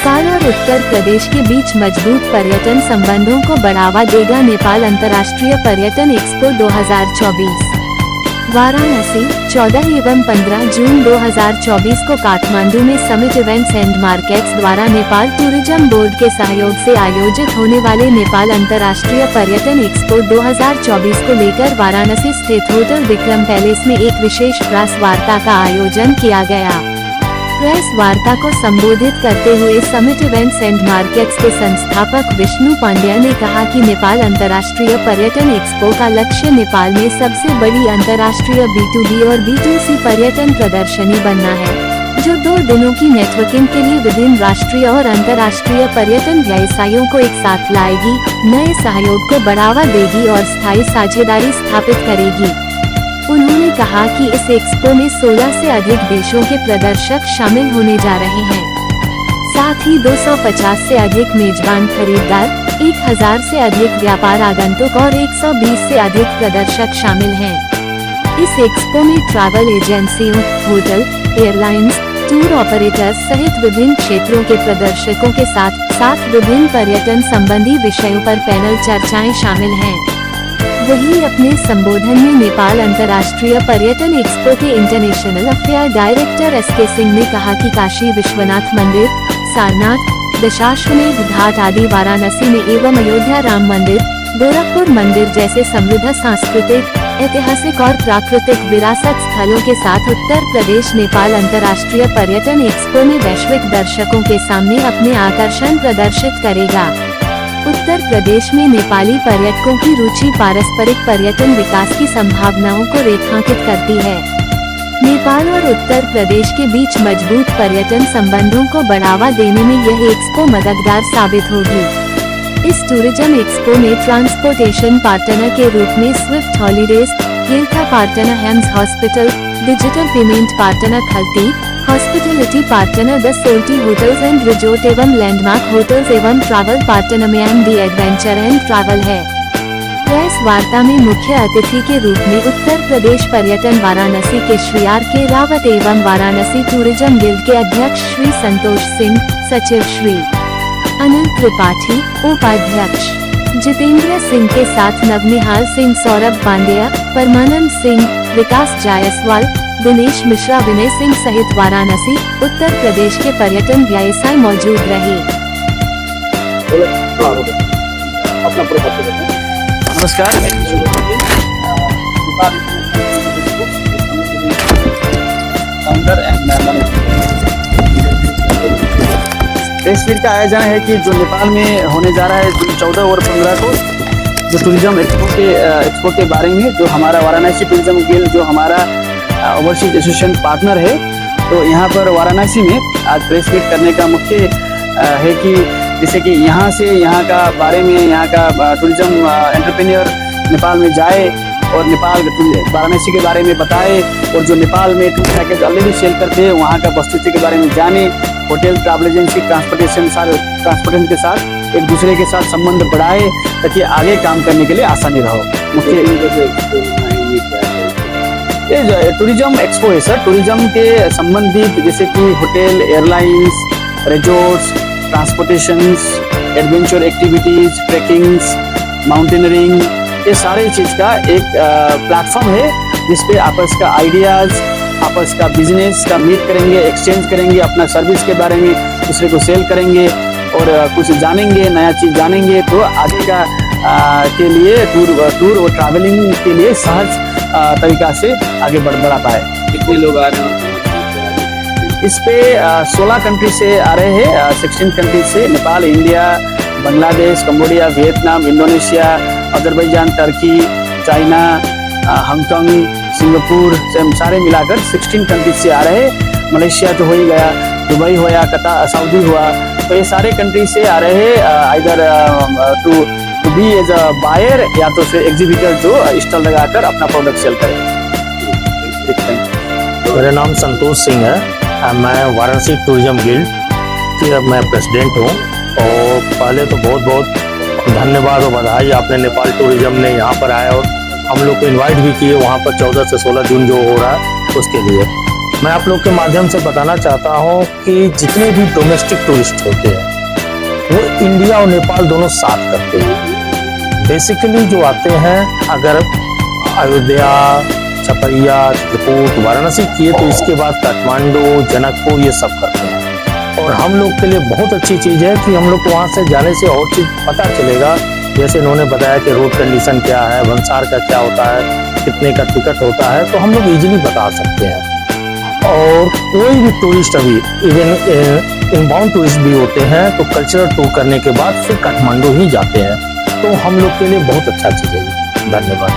नेपाल और उत्तर प्रदेश के बीच मजबूत पर्यटन संबंधों को बढ़ावा देगा नेपाल अंतर्राष्ट्रीय पर्यटन एक्सपो 2024। वाराणसी 14 एवं 15 जून 2024 को काठमांडू में समिट इवेंट्स एंड मार्केट्स द्वारा नेपाल टूरिज्म बोर्ड के सहयोग से आयोजित होने वाले नेपाल अंतर्राष्ट्रीय पर्यटन एक्सपो 2024 को लेकर वाराणसी स्थित होटल विक्रम पैलेस में एक विशेष प्रेस वार्ता का आयोजन किया गया। प्रेस वार्ता को संबोधित करते हुए समिट इवेंट्स एंड मार्केट्स के संस्थापक विष्णु पांड्या ने कहा कि नेपाल अंतर्राष्ट्रीय पर्यटन एक्सपो का लक्ष्य नेपाल में सबसे बड़ी अंतर्राष्ट्रीय B2B और B2C पर्यटन प्रदर्शनी बनना है, जो 2 दिनों की नेटवर्किंग के लिए विभिन्न राष्ट्रीय और अंतर्राष्ट्रीय पर्यटन व्यवसायियों को एक साथ लाएगी, नए सहयोग को बढ़ावा देगी और स्थायी साझेदारी स्थापित करेगी। उन्होंने कहा कि इस एक्सपो में 16 से अधिक देशों के प्रदर्शक शामिल होने जा रहे हैं। साथ ही 250 से अधिक मेजबान खरीदार, 1000 से अधिक व्यापार आगंतुक और 120 से अधिक प्रदर्शक शामिल हैं। इस एक्सपो में ट्रैवल एजेंसियों, होटल, एयरलाइंस, टूर ऑपरेटर्स सहित विभिन्न क्षेत्रों के प्रदर्शकों के साथ विभिन्न पर्यटन संबंधी विषयों पर पैनल चर्चाएं शामिल हैं। वहीं अपने संबोधन में नेपाल अंतर्राष्ट्रीय पर्यटन एक्सपो के international affair director SK Singh ने कहा कि काशी विश्वनाथ मंदिर, सारनाथ, दशाश्वमेध घाट आदि वाराणसी में एवं अयोध्या राम मंदिर, गोरखपुर मंदिर जैसे समृद्ध सांस्कृतिक, ऐतिहासिक और प्राकृतिक विरासत स्थलों के साथ उत्तर प्रदेश नेपाल अंतर्राष्ट्रीय पर्यटन एक्सपो में वैश्विक दर्शकों के सामने अपने आकर्षण प्रदर्शित करेगा। उत्तर प्रदेश में नेपाली पर्यटकों की रुचि पारस्परिक पर्यटन विकास की संभावनाओं को रेखांकित करती है। नेपाल और उत्तर प्रदेश के बीच मजबूत पर्यटन संबंधों को बढ़ावा देने में यह एक्सपो मददगार साबित होगी। इस टूरिज्म एक्सपो में ट्रांसपोर्टेशन पार्टनर के रूप में Swift Holidays, health partner Hams hospital, digital payment partner Khalti, hospitality partner the Soaltee hotels and resort एवं लैंडमार्क होटल्स एवं ट्रैवल पार्टनर में MD एडवेंचर एंड ट्रैवल है। प्रेस वार्ता में मुख्य अतिथि के रूप में उत्तर प्रदेश पर्यटन वाराणसी के श्री RK रावत एवं वाराणसी टूरिज्म गिल्ड के अध्यक्ष श्री संतोष सिंह, सचिव श्री अनिल त्रिपाठी, उपाध्यक्ष जितेंद्र सिंह के साथ नवनिहाल सिंह, सौरभ पांड्या, परमानंद सिंह, विकास जायसवाल, दिनेश मिश्रा, विनय सिंह सहित वाराणसी, उत्तर प्रदेश के पर्यटन व्यवसायी मौजूद रहे। नमस्कार, प्रेस मीट का आयोजन है कि जो नेपाल में होने जा रहा है जून 14 और 15 को, जो टूरिज्म एक्सपो के बारे में, जो हमारा वाराणसी टूरिज्म गिल्ड जो हमारा ओवरसीज एसोसिएशन पार्टनर है, तो यहाँ पर वाराणसी में आज प्रेस मीट करने का मुख्य है कि जैसे कि यहाँ से यहाँ का बारे में, यहाँ का टूरिज्म एंटरप्रेन्योर नेपाल में जाए और नेपाल वाराणसी के बारे में बताए, और जो नेपाल में टूर पैकेज ऑलरेडी सेल करते हैं वहाँ का वस्तुस्थिति के बारे में जाने, होटल, ट्रैवल एजेंसी, ट्रांसपोर्टेशन के साथ एक दूसरे के साथ संबंध बढ़ाए ताकि आगे काम करने के लिए आसानी रहो। ये टूरिज्म एक्सपो है सर, टूरिज्म के संबंधित जैसे कि hotel, airlines, resorts, transportations, adventure activities, trekkings, mountaineering, ये सारे चीज़ का एक प्लेटफॉर्म है जिसपे आपस का आइडियाज़, आपस का बिजनेस का मीट करेंगे, एक्सचेंज करेंगे, अपना सर्विस के बारे में दूसरे को सेल करेंगे और कुछ जानेंगे, नया चीज़ जानेंगे, तो आगे का के लिए टूर और ट्रैवलिंग के लिए सहज तरीका से आगे बढ़ा पाए। कितने लोग आ रहे हैं इस पे? 16 कंट्री से आ रहे हैं, 16 कंट्री से, Nepal, India, Bangladesh, Cambodia, Vietnam, Indonesia, Azerbaijan, Turkey, China, Hong Kong, Singapore से सारे मिलाकर 16 कंट्री से आ रहे हैं। मलेशिया तो हो ही गया, दुबई होया, कतार, सऊदी हुआ, तो ये सारे कंट्री से आ रहे हैं इधर to be as a buyer या तो फिर एग्जीबिटर जो स्टॉल लगाकर अपना प्रोडक्ट सेल करें। मेरा नाम संतोष सिंह है, मैं वाराणसी टूरिज्म गिल्ड की मैं प्रेसिडेंट हूँ। और पहले तो बहुत बहुत धन्यवाद और बधाई, आपने नेपाल टूरिज्म ने यहाँ पर आया और हम लोग को इनवाइट भी किए वहाँ पर 14 से 16 जून जो हो रहा है उसके लिए। मैं आप लोग के माध्यम से बताना चाहता हूँ कि जितने भी डोमेस्टिक टूरिस्ट होते हैं वो इंडिया और नेपाल दोनों साथ करते हैं। बेसिकली जो आते हैं, अगर अयोध्या, छपरिया, चित्रकूट, वाराणसी किए तो इसके बाद काठमांडू, जनकपुर ये सब करते हैं। और हम लोग के लिए बहुत अच्छी चीज़ है कि हम लोग को वहाँ से जाने से और चीज़ पता चलेगा। जैसे इन्होंने बताया कि रोड कंडीशन क्या है, भंसार का क्या होता है, कितने का टिकट होता है, तो हम लोग इजीली बता सकते हैं। और कोई भी टूरिस्ट अभी इवन इनबाउंड टूरिस्ट भी होते हैं तो कल्चरल टूर करने के बाद फिर काठमांडू ही जाते हैं, तो हम लोग के लिए बहुत अच्छा चीज़ है। धन्यवाद।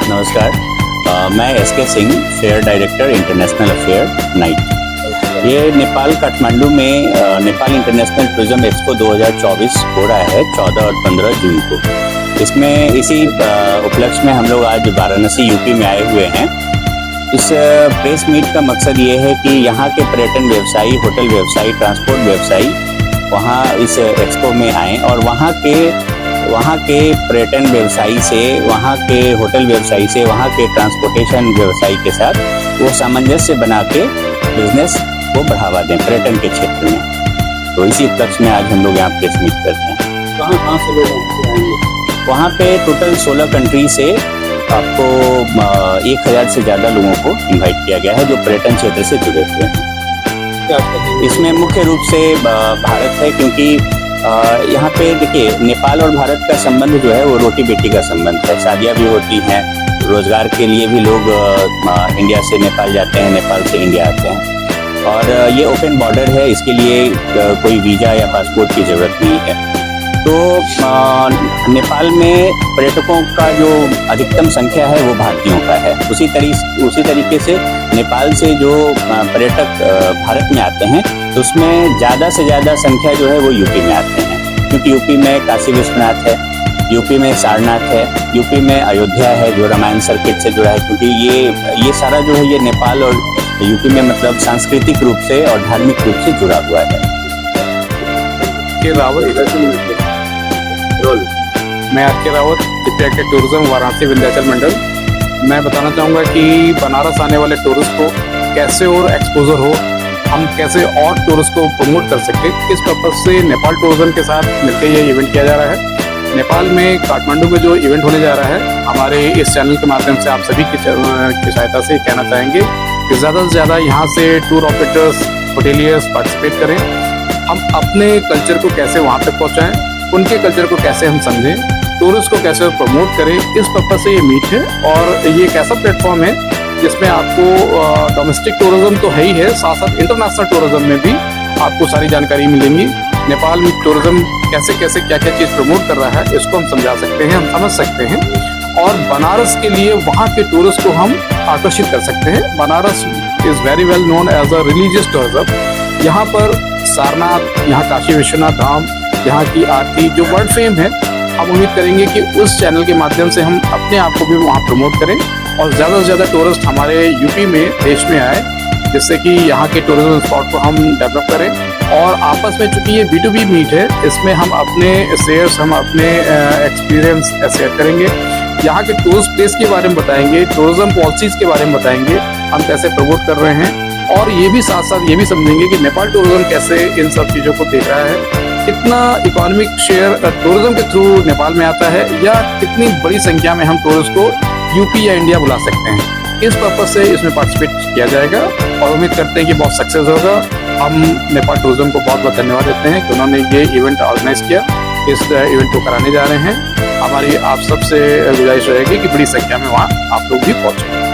नमस्कार, मैं SK Singh, fair director international affair night. ये नेपाल काठमांडू में नेपाल इंटरनेशनल टूरिज्म एक्सपो 2024 हो रहा है 14 और 15 जून को। इसमें इसी उपलक्ष्य में हम लोग आज वाराणसी यूपी में आए हुए हैं। इस प्रेस मीट का मकसद ये है कि यहाँ के पर्यटन व्यवसायी, होटल व्यवसायी, ट्रांसपोर्ट व्यवसायी वहाँ इस एक्सपो में आएँ और वहाँ के पर्यटन व्यवसायी से, वहाँ के होटल व्यवसायी से, वहाँ के ट्रांसपोर्टेशन व्यवसायी के साथ वो सामंजस्य बना के बिजनेस को बढ़ावा दें पर्यटन के क्षेत्र में। तो इसी उपलक्ष्य में आज हम लोग यहाँ प्रेस मीट करते हैं। कहाँ से लोग आएंगे? वहाँ पे टोटल 16 कंट्री से आपको 1000 से ज़्यादा लोगों को इनवाइट किया गया है जो पर्यटन क्षेत्र से जुड़े हुए हैं। क्या कहेंगे? इसमें मुख्य रूप से भारत है, क्योंकि यहाँ पे देखिए नेपाल और भारत का संबंध जो है वो रोटी बेटी का संबंध है। शादियाँ भी होती हैं, रोजगार के लिए भी लोग इंडिया से नेपाल जाते हैं, नेपाल से इंडिया आते हैं। और ये ओपन बॉर्डर है, इसके लिए कोई वीज़ा या पासपोर्ट की ज़रूरत नहीं है। तो नेपाल में पर्यटकों का जो अधिकतम संख्या है वो भारतीयों का है। उसी तरीके से नेपाल से जो पर्यटक भारत में आते हैं तो उसमें ज़्यादा से ज़्यादा संख्या जो है वो यूपी में आते हैं, क्योंकि यूपी में काशी विश्वनाथ है, यूपी में सारनाथ है, यूपी में अयोध्या है जो रामायण सर्किट से जुड़ा है। क्योंकि ये सारा जो है ये नेपाल और यूपी में मतलब सांस्कृतिक रूप से और धार्मिक रूप से जुड़ा हुआ है। मैं आर के रावत, डिप्टी टूरिज्म, वाराणसी विंध्याचल मंडल। मैं बताना चाहूँगा कि बनारस आने वाले टूरिस्ट को कैसे और एक्सपोजर हो, हम कैसे और टूरिस्ट को प्रमोट कर सकें, इस पर्पज से नेपाल टूरिज्म के साथ मिलकर ये इवेंट किया जा रहा है। नेपाल में काठमांडू में जो इवेंट होने जा रहा है, हमारे इस चैनल के माध्यम से आप सभी की सहायता से कहना चाहेंगे कि ज़्यादा से ज़्यादा यहाँ से टूर ऑपरेटर्स, होटेलियर्स पार्टिसिपेट करें। हम अपने कल्चर को कैसे वहाँ तक पहुँचाएँ, उनके कल्चर को कैसे हम समझें, टूरिस्ट को कैसे प्रमोट करें, इस पर्पज से ये मीट है। और ये एक ऐसा प्लेटफॉर्म है जिसमें आपको डोमेस्टिक टूरिज्म तो है ही है, साथ साथ इंटरनेशनल टूरिज्म में भी आपको सारी जानकारी मिलेंगी। नेपाल में टूरिज्म कैसे कैसे क्या क्या चीज़ प्रमोट कर रहा है इसको हम समझा सकते हैं, हम समझ सकते हैं। और बनारस के लिए वहाँ के टूरिस्ट को हम आकर्षित कर सकते हैं। Banaras is very well known as a religious tourism. यहाँ पर सारनाथ, यहाँ काशी विश्वनाथ धाम, यहाँ की आरती जो वर्ल्ड फेम है, हम उम्मीद करेंगे कि उस चैनल के माध्यम से हम अपने आप को भी वहाँ प्रमोट करें और ज़्यादा से ज़्यादा टूरिस्ट हमारे यूपी में, देश में आए, जिससे कि यहाँ के टूरिज्म स्पॉट को हम डेवलप करें। और आपस में चूंकि ये B2B मीट है, इसमें हम अपने शेयर्स, हम अपने एक्सपीरियंस शेयर करेंगे, यहाँ के टूरिस्ट प्लेस के बारे में बताएंगे, टूरिज्म पॉलिसीज़ के बारे में बताएंगे, हम कैसे प्रमोट कर रहे हैं। और ये भी साथ साथ ये भी समझेंगे कि नेपाल टूरिज्म कैसे इन सब चीज़ों को देख रहा है, कितना इकोनॉमिक शेयर टूरिज्म के थ्रू नेपाल में आता है, या कितनी बड़ी संख्या में हम टूरिस्ट को यूपी या इंडिया बुला सकते हैं। इस पर्पज से इसमें पार्टिसिपेट किया जाएगा और उम्मीद करते हैं कि बहुत सक्सेस होगा। हम नेपाल टूरिज्म को बहुत बहुत धन्यवाद देते हैं कि उन्होंने ये इवेंट ऑर्गेनाइज किया, इस इवेंट को कराने जा रहे हैं। हमारी आप सबसे गुजारिश रहेगी कि बड़ी संख्या में वहाँ आप लोग भी पहुँचें।